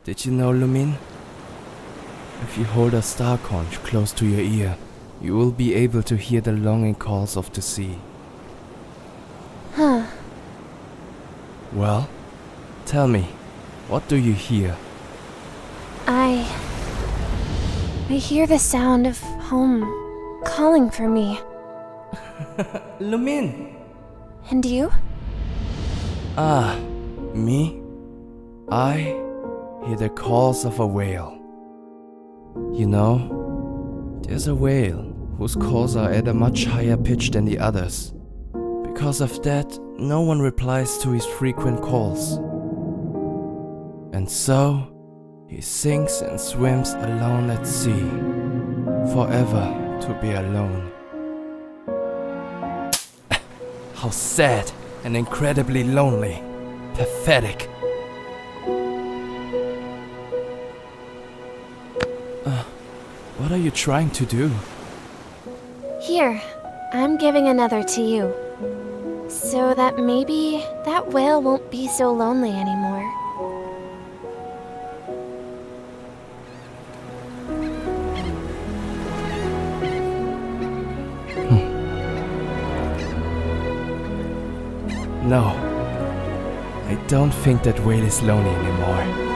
Did you know, Lumine? If you hold a star conch close to your ear, you will be able to hear the longing calls of the sea. Huh. Well, tell me, what do you hear? I hear the sound of home calling for me. Lumine! And you? Ah, me? I hear the calls of a whale. You know, there's a whale whose calls are at a much higher pitch than the others. Because of that, no one replies to his frequent calls. And so, he sinks and swims alone at sea, forever to be alone. How sad and incredibly lonely. Pathetic. What are you trying to do? Here, I'm giving another to you. So that maybe that whale won't be so lonely anymore. No, I don't think that whale is lonely anymore.